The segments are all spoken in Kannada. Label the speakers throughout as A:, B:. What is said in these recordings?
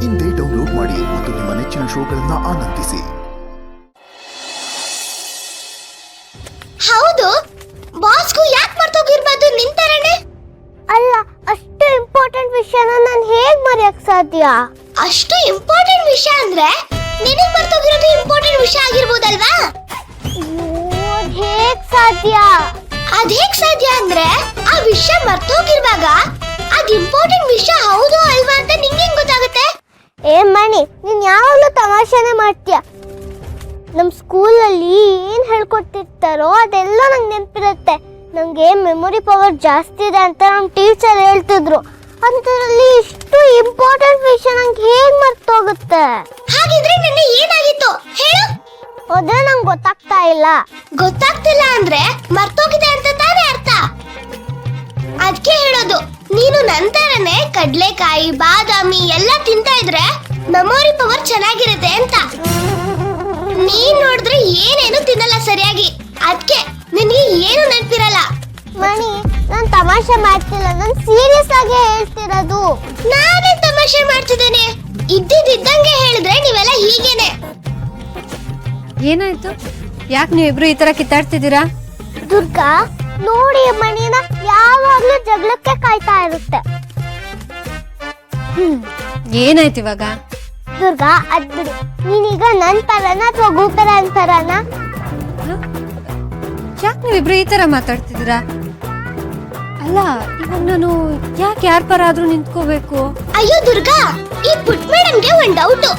A: ಇಂದೇ ಡೌನ್ಲೋಡ್ ಮಾಡಿ ಮತ್ತು ನಿಮ್ಮ ನೆಚ್ಚಿನ ಶೋಗಳನ್ನ ಆನಂದಿಸಿ.
B: ಹೌದು, ಬಾಸ್ಗೂ ಯಾಕೆ ಮರ್ತೋಗಿರ್ಬಾರ್ದು ನಿಂತರನೆ?
C: ಅಲ್ಲ, ಅಷ್ಟು ಇಂಪಾರ್ಟೆಂಟ್ ವಿಷಯನ ನಾನು ಹೇಗ್ ಮರೆಯಕ್ ಸಾಧ್ಯ?
B: ಅಷ್ಟು ಇಂಪಾರ್ಟೆಂಟ್ ವಿಷಯ ಅಂದ್ರೆ ನಿನಗ್ ಮರ್ತೋಗಿರೋದು ಇಂಪಾರ್ಟೆಂಟ್ ವಿಷಯ ಆಗಿರ್ಬೋದಲ್ವಾ?
C: ಹೇಗ್ ಸಾಧ್ಯ?
B: ಅದೇಗ್ ಸಾಧ್ಯ ಅಂದ್ರೆ ಆ ವಿಷಯ ಮರ್ತೋಗಿರುವಾಗ ಅದ್ ಇಂಪಾರ್ಟೆಂಟ್ ವಿಷಯ ಹೌದು ಅಲ್ವಾ ಅಂತ ನಿಂಗೆ ಗೊತ್ತಾಗುತ್ತೆ?
C: ಏ ಮಣಿ, ನೀನ್ ಯಾವಾಗ್ಲೂ ತಮಾಷೆನೆ ಮಾಡ್ತೀಯ. ನಮ್ ಸ್ಕೂಲಲ್ಲಿ ಏನ್ ಹೇಳ್ಕೊಟ್ಟಿರ್ತಾರೋ ಅದೆಲ್ಲ ನಂಗೆ ನೆನಪಿರುತ್ತೆ. ನಂಗೆ ಮೆಮೊರಿ ಪವರ್ ಜಾಸ್ತಿ ಇದೆ ಅಂತ ನಮ್ ಟೀಚರ್ ಹೇಳ್ತಿದ್ರು. ಅಂತರಲ್ಲಿ ಇಷ್ಟು ಇಂಪಾರ್ಟೆಂಟ್ ವಿಷಯ ನಂಗೆ ಹೇಗ್ ಮರ್ತೋಗುತ್ತೆ?
B: ಹಾಗಿದ್ರೆ ನಿನ್ನೆ ಏನಾಗಿತ್ತು ಹೇಳು?
C: ಅದೇ ನಂಗೆ ಗೊತ್ತಾಗ್ತಾ ಇಲ್ಲ.
B: ಗೊತ್ತಾಗ್ತಿಲ್ಲ ಅಂದ್ರೆ ಮರ್ತೋಗಿದೆ ಅಂತ ತಾನೇ ಅರ್ಥ. ಅದಕ್ಕೆ ಹೇಳೋದು, ನೀನು ನಂತರನೇ ಕಡ್ಲೆಕಾಯಿ, ಬಾದಾಮಿ ಎಲ್ಲ ತಿಂತಾ ಇದ್ರೆ ಮೆಮೊರಿ ಪವರ್ ಚೆನ್ನಾಗಿರುತ್ತೆ ಅಂತ. ನೀನ್ ನೋಡಿದ್ರೆ ಏನೇನು ತಿನ್ನಲ್ಲ ಸರಿಯಾಗಿ, ಅದಕ್ಕೆ ನಿನಗೆ ಏನು ನೆನಪಿರಲ್ಲ.
C: ಮಣಿ, ನಾನ್ ತಮಾಷೆ ಮಾಡ್ತಿಲ್ಲ, ನಾನ್ ಸೀರಿಯಸ್ ಆಗಿ ಹೇಳ್ತಿರೋದು.
B: ನಾನೇ ತಮಾಷೆ ಮಾಡ್ತಿದ್ದೇನೆ. ಇದ್ದಿದ್ದಂಗೆ ಹೇಳಿದ್ರೆ ನೀವೆಲ್ಲ ಹೀಗೇನೆ.
D: ಏನಾಯ್ತು? ಯಾಕೆ ನೀವಿಬ್ರು ಈ ತರ ಕಿತ್ತಾಡ್ತಿದ್ದೀರಾ?
C: ದುರ್ಗಾ ನೋಡಿ, ಮಣಿನ ಯಾವಾಗ್ಲೂ ಜಗಳಕ್ಕೆ ಕಾಯ್ತಾ ಇರುತ್ತೆ.
D: ಏನಾಯ್ತು ಇವಾಗ?
C: ದುರ್ಗಾ, ಅದ್ಬಿಡು. ನೀನೀಗ ನನ್ ಪರನ ಅಥವಾ ಗೋಪುರನ್ ಪರನ?
D: ಯಾಕೆ ನೀವಿಬ್ರು ಈ ತರ ಮಾತಾಡ್ತಿದ್ದೀರಾ? ಅಲ್ಲ, ಇವಾಗ ನಾನು ಯಾಕೆ ಯಾರ ಪರ ಆದ್ರೂ ನಿಂತ್ಕೋಬೇಕು?
B: ಅಯ್ಯೋ ದುರ್ಗಾ, ಈ ಪುಟ್ ಮೇಡಮ್ಗೆ ಒಂದ್ ಡೌಟ್.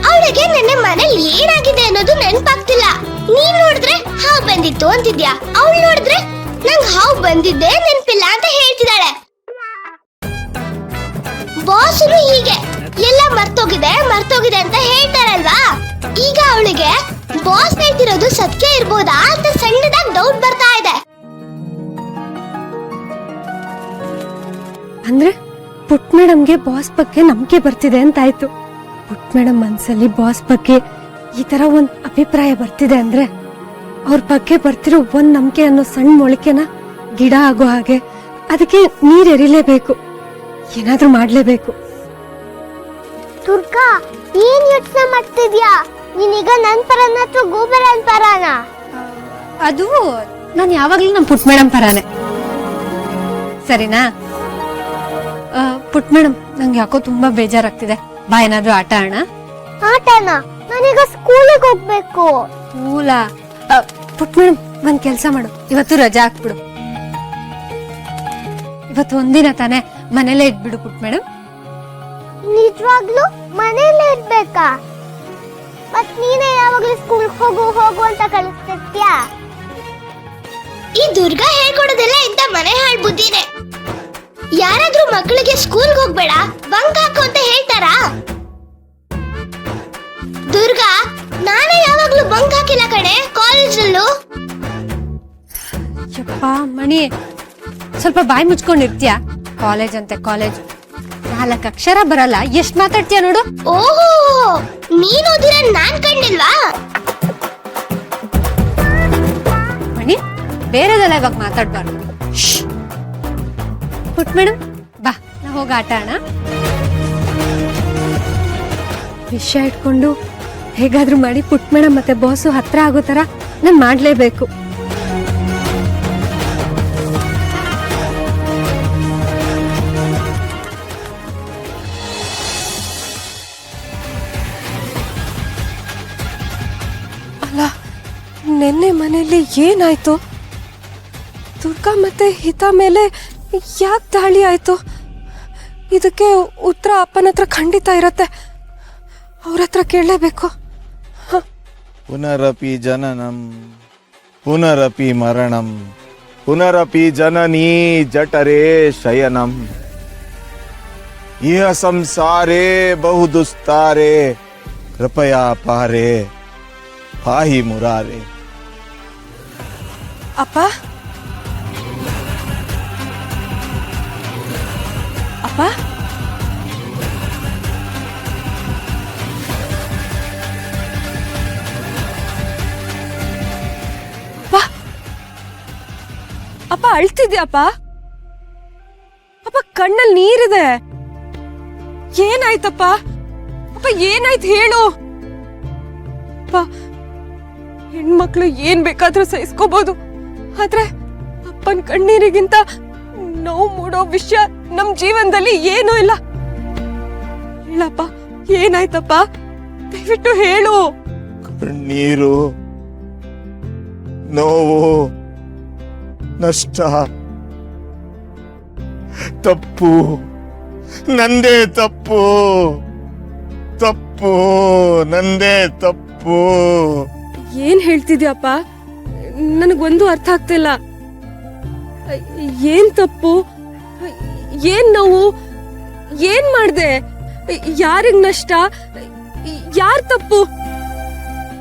B: ಅವಳಿಗೆ ನೆನ್ನೆ ಮನೇಲಿ ಏನಾಗಿದೆ ಅನ್ನೋದು ನೆನಪಾಗ್ತಿಲ್ಲ. ನೀನ್ ನೋಡಿದ್ರೆ ಹಾವು ಬಂದಿತ್ತು ಅಂತಿದ್ಯಾ, ಅವಳು ನೋಡಿದ್ರೆ ನಂಗ್ ಹಾವು ಬಂದಿದ್ದೆ ನೆನಪಿಲ್ಲ ಅಂತ ಹೇಳ್ತಿದ್ದಾಳೆ. ಬಾಸರು ಹೀಗೆ ಎಲ್ಲ ಮರ್ತೋಗಿದೆ ಅಂತ ಹೇಳ್ತಾರಲ್ವಾ? ಈಗ ಅವಳಿಗೆ ಬಾಸ್ ಹೇಳ್ತಿರೋದು ಸತ್ಯ ಇರ್ಬೋದಾ ಅಂತ ಸಣ್ಣದಾಗಿ ಡೌಟ್ ಬರ್ತಾ ಇದೆ.
D: ಅಂದ್ರೆ ಪುಟ್ ಮೇಡಮ್ಗೆ ಬಾಸ್ ಬಗ್ಗೆ ನಂಬಿಕೆ ಬರ್ತಿದೆ ಅಂತಾಯ್ತು. ಪುಟ್ ಮೇಡಮ್ ಮನ್ಸಲ್ಲಿ ಬಾಸ್ ಬಗ್ಗೆ ಈ ತರ ಒಂದ್ ಅಭಿಪ್ರಾಯ ಬರ್ತಿದೆ ಅಂದ್ರೆ ಅವ್ರ ಬಗ್ಗೆ ಬರ್ತಿರೋ ಒಂದ್ ನಂಬಿಕೆ ಅನ್ನೋ ಸಣ್ಣ ಮೊಳಕೆನ ಗಿಡ ಆಗೋ ಹಾಗೆ ಅದಕ್ಕೆ ನೀರ್ ಎರಿಲೇಬೇಕು, ಏನಾದ್ರೂ ಮಾಡ್ಲೇಬೇಕು.
C: ದುರ್ಗಾ, ಏನ್ ಯೋಚನೆ ಮಾಡ್ತಿದ್ಯಾ? ನೀನೀಗ ನನ್ ಪರನ ಅಥವಾ ಗೋಪುರನ್ ಪರನ?
D: ಅದು ನಾನು ಯಾವಾಗ್ಲೂ ನಮ್ ಪುಟ್ ಮೇಡಮ್ ಪರಾನೆ, ಸರಿನಾ? ಪುಟ್ ಮೇಡಮ್, ನಂಗೆ ಯಾಕೋ ತುಂಬಾ ಬೇಜಾರಾಗ್ತಿದೆ. ಬಾ, ಏನಾದ್ರೂ ಆಟ ಆಡೋಣ.
C: ಆಟನಾ? ನಾನೀಗ ಸ್ಕೂಲಿಗೆ ಹೋಗ್ಬೇಕು.
D: ಸ್ಕೂಲಾ? ಪುಟ್ ಮೇಡಮ್, ಒಂದ್ ಕೆಲ್ಸ ಮಾಡು, ಇವತ್ತು ರಜಾ ಹಾಕ್ಬಿಡು. ಇವತ್ತು ಒಂದಿನ ತಾನೆ, ಮನೇಲೇ ಇದ್ಬಿಡು ಪುಟ್ ಮೇಡಮ್.
C: ನಿಜವಾಗ್ಲೂ ಮನೇಲೆ ಇರ್ಬೇಕಾ? ಮತ್ ನೀನೇ ಯಾವಾಗ್ಲೂ ಸ್ಕೂಲ್ಗೆ ಹೋಗು ಅಂತ ಕಳಿಸ್ತಿರ್ತೀಯಾ?
B: ಈ ದುರ್ಗಾ ಹೇಳ್ಕೊಡೋದೆಲ್ಲ ಇಂತ ಮನೆ ಹಾಳ್ ಬುದ್ಧಿನೇ. ಯಾರಾದ್ರೂ ಮಕ್ಕಳಿಗೆ ಸ್ಕೂಲ್ಗೆ ಹೋಗ್ಬೇಡ, ಬಂಕ್ ಹಾಕು ಅಂತ ಹೇಳ್ತಾರಾ? ದುರ್ಗಾ, ನಾನೇ ಯಾವಾಗ್ಲೂ ಬಂಕ್ ಹಾಕಿಲ್ಲ ಕಣೆ ಕಾಲೇಜಲ್ಲೂ.
D: ಯಪ್ಪ ಮಣಿ, ಸ್ವಲ್ಪ ಬಾಯಿ ಮುಚ್ಕೊಂಡಿರ್ತೀಯ? ಕಾಲೇಜ್ ಅಂತೆ ಕಾಲೇಜ್, 4 ಅಕ್ಷರ ಬರಲ್ಲ, ಎಷ್ಟ್ ಮಾತಾಡ್ತೀಯ ನೋಡು.
B: ಓಹೋ, ನೀನ್ ಓದಿರ ನಾನ್ ಕಂಡಿಲ್ವಾ?
D: ಮಣಿ, ಬೇರೆದೆಲ್ಲ ಇವಾಗ ಮಾತಾಡ್ಬಾರ್ದು. ಪುಟ್ ಮೇಡಮ್, ಬಾ, ನಾ ಹೋಗಿ ಆಟ ಆಡೋಣ. ವಿಷಯ ಇಟ್ಕೊಂಡು ಹೇಗಾದ್ರೂ ಮಾಡಿ ಪುಟ್ ಮೇಡಮ್ ಮತ್ತೆ ಬಾಸು ಹತ್ರ ಆಗೋ ತರ ನಾನ್ ಮಾಡ್ಲೇಬೇಕು. ಅಲ್ಲ, ನೆನ್ನೆ ಮನೆಯಲ್ಲಿ ಏನಾಯ್ತು? ದುರ್ಗಾ ಮತ್ತೆ ಹಿತಾ ಮೇಲೆ ಯಾಕೆ ದಾಳಿ ಆಯ್ತು? ಇದಕ್ಕೆ ಉತ್ತರ ಅಪ್ಪನ ಹತ್ರ ಖಂಡಿತ ಇರತ್ತೆ, ಅವ್ರ ಹತ್ರ ಕೇಳಲೇಬೇಕು.
E: ಪುನರಪಿ ಜನನಂ ಪುನರಪಿ ಮರಣಂ ಪುನರಪಿ ಜನನೀ ಜಠರೇ ಶಯನಂ ಇಹ ಸಂಸಾರೇ ಬಹು ದುಸ್ತಾರೆ ಕೃಪಯಾ ಪಾರೆ ಪಾಹಿ ಮುರಾರೆ.
D: ಅಪ್ಪ, ಅಪ್ಪ, ಅಪ್ಪ ಅಳ್ತಿದ್ಯಪ್ಪ? ಅಪ್ಪ ಕಣ್ಣಲ್ಲಿ ನೀರಿದೆ. ಏನಾಯ್ತಪ್ಪ? ಅಪ್ಪ ಏನಾಯ್ತು ಹೇಳು. ಅಪ್ಪ, ಹೆಣ್ಮಕ್ಳು ಏನ್ ಬೇಕಾದ್ರೂ ಸಹಿಸ್ಕೋಬಹುದು, ಆದ್ರೆ ಅಪ್ಪನ್ ಕಣ್ಣೀರಿಗಿಂತ ನೋವು ಮೂಡೋ ವಿಷಯ ನಮ್ ಜೀವನದಲ್ಲಿ ಏನೂ ಇಲ್ಲ. ಹೇಳಪ್ಪ, ಏನಾಯ್ತಪ್ಪ? ದಯವಿಟ್ಟು ಹೇಳು.
E: ಕಣ್ಣೀರು, ನೋವು, ನಷ್ಟ, ತಪ್ಪು, ನಂದೇ ತಪ್ಪು, ತಪ್ಪು, ನಂದೇ ತಪ್ಪು.
D: ಏನ್ ಹೇಳ್ತಿದ್ಯಪ್ಪ? ನನಗೊಂದು ಅರ್ಥ ಆಗ್ತಿಲ್ಲ. ಏನ್ ತಪ್ಪು? ಏನ್ ನೋವು? ಏನ್ ಮಾಡ್ದೆ? ಯಾರಿಗ್ ನಷ್ಟ? ಯಾರ್ ತಪ್ಪು?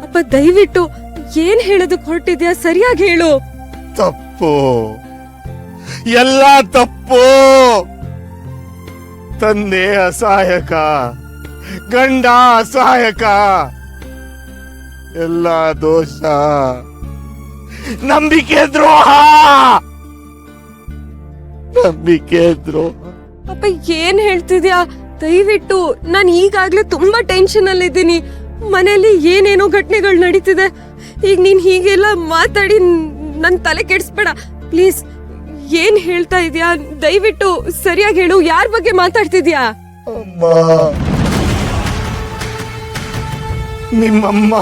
D: ಅಪ್ಪ ದಯವಿಟ್ಟು ಏನ್ ಹೇಳೋದಕ್ ಹೊರಟಿದ್ಯಾ? ಸರಿಯಾಗಿ ಹೇಳು.
E: ತಪ್ಪು, ಎಲ್ಲ ತಪ್ಪು. ತಂದೆ ಅಸಹಾಯಕ, ಗಂಡ ಅಸಹಾಯಕ, ಎಲ್ಲ ದೋಷ. ನಂಬಿಕೆ ದ್ರೋಹ, ನಂಬಿಕೆ ದ್ರೋಹ.
D: ಅಪ್ಪ ಏನ್ ಹೇಳ್ತಿದ್ಯಾ? ದಯವಿಟ್ಟು, ನಾನು ಈಗಾಗ್ಲೇ ತುಂಬಾ ಟೆನ್ಷನ್ ಅಲ್ಲಿ ಇದ್ದೀನಿ. ಮನೆಯಲ್ಲಿ ಏನೇನೋ ಘಟನೆಗಳು ನಡೀತಿದೆ. ಈಗ ನೀನ್ ಹೀಗೆಲ್ಲ ಮಾತಾಡಿ ನನ್ ತಲೆ ಕೆಡಿಸ್ಬೇಡ ಪ್ಲೀಸ್. ಏನ್ ಹೇಳ್ತಾ ಇದೀಯಾ? ದಯವಿಟ್ಟು ಸರಿಯಾಗಿ ಹೇಳು. ಯಾರ ಬಗ್ಗೆ ಮಾತಾಡ್ತಿದ್ಯಾ?
E: ಅಮ್ಮ, ನಿಮ್ಮಮ್ಮ.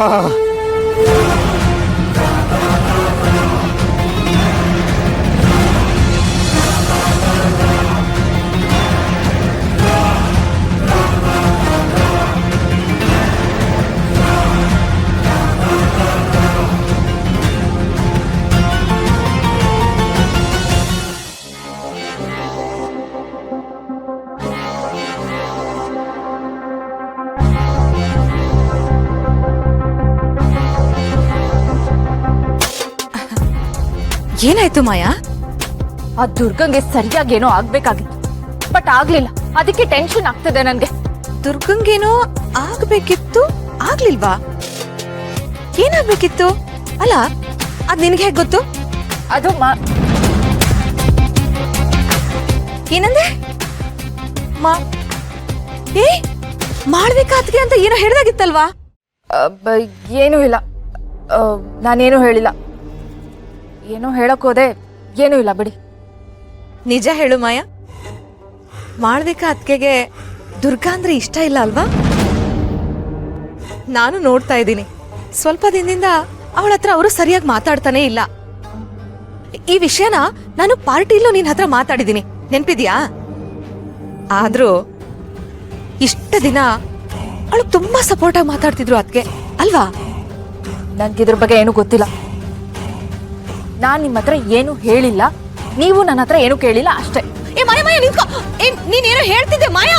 F: ಏನಾಯ್ತು ಮಾಯಾ? ಆ ದುರ್ಗಂಗೆ ಸರಿಯಾಗೇನೋ ಆಗ್ಬೇಕಾಗಿತ್ತು, ಬಟ್ ಆಗ್ಲಿಲ್ಲ. ಅದಕ್ಕೆ ಟೆನ್ಷನ್ ಆಗ್ತದೆ ನನ್ಗೆ. ದುರ್ಗಂಗೇನೋ ಆಗ್ಬೇಕಿತ್ತು, ಆಗ್ಲಿಲ್ವಾ? ಏನಾಗ್ಬೇಕಿತ್ತು? ಅಲ್ಲ, ಅದ್ ನಿನ್ಗೆ ಹೇಗ್ ಗೊತ್ತು? ಅದು ಏನಂದೆ? ಏ ಮಾಡ್ಬೇಕಾದ್ಗೆ ಅಂತ ಏನೋ ಹೇಳ್ದಾಗಿತ್ತಲ್ವಾ? ಏನೂ ಇಲ್ಲ, ನಾನೇನು ಹೇಳಿಲ್ಲ. ಏನೋ ಹೇಳಕ್ ಹೋದೆ, ಏನೂ ಇಲ್ಲ ಬಿಡಿ. ನಿಜ ಹೇಳು ಮಾಯಾ, ಮಾಡ್ಬೇಕಾ ಅತ್ಕೆಗೆ ದುರ್ಗಾ ಅಂದ್ರೆ ಇಷ್ಟ ಇಲ್ಲ ಅಲ್ವಾ? ನಾನು ನೋಡ್ತಾ ಇದ್ದೀನಿ, ಸ್ವಲ್ಪ ದಿನದಿಂದ ಅವಳ ಹತ್ರ ಅವರು ಸರಿಯಾಗಿ ಮಾತಾಡ್ತಾನೆ ಇಲ್ಲ. ಈ ವಿಷಯನ ನಾನು ಪಾರ್ಟಿಲೂ ನಿನ್ ಹತ್ರ ಮಾತಾಡಿದ್ದೀನಿ, ನೆನ್ಪಿದ್ಯಾ? ಆದ್ರೂ ಇಷ್ಟ ದಿನ ಅವಳು ತುಂಬಾ ಸಪೋರ್ಟ್ ಆಗಿ ಮಾತಾಡ್ತಿದ್ರು ಅದ್ಕೆ ಅಲ್ವಾ? ನನ್ಗಿದ್ರ ಬಗ್ಗೆ ಏನು ಗೊತ್ತಿಲ್ಲ. ನಾನ್ ನಿಮ್ಮ ಹತ್ರ ಏನು ಹೇಳಿಲ್ಲ, ನೀವು ನನ್ನ ಹತ್ರ ಏನು ಕೇಳಿಲ್ಲ ಅಷ್ಟೇ. ಏ ಮಾಯಾ, ಮಾಯಾ ನಿಂತ್ಕೋ. ನೀನೇನೋ ಹೇಳ್ತಿದ್ದೆ ಮಾಯಾ.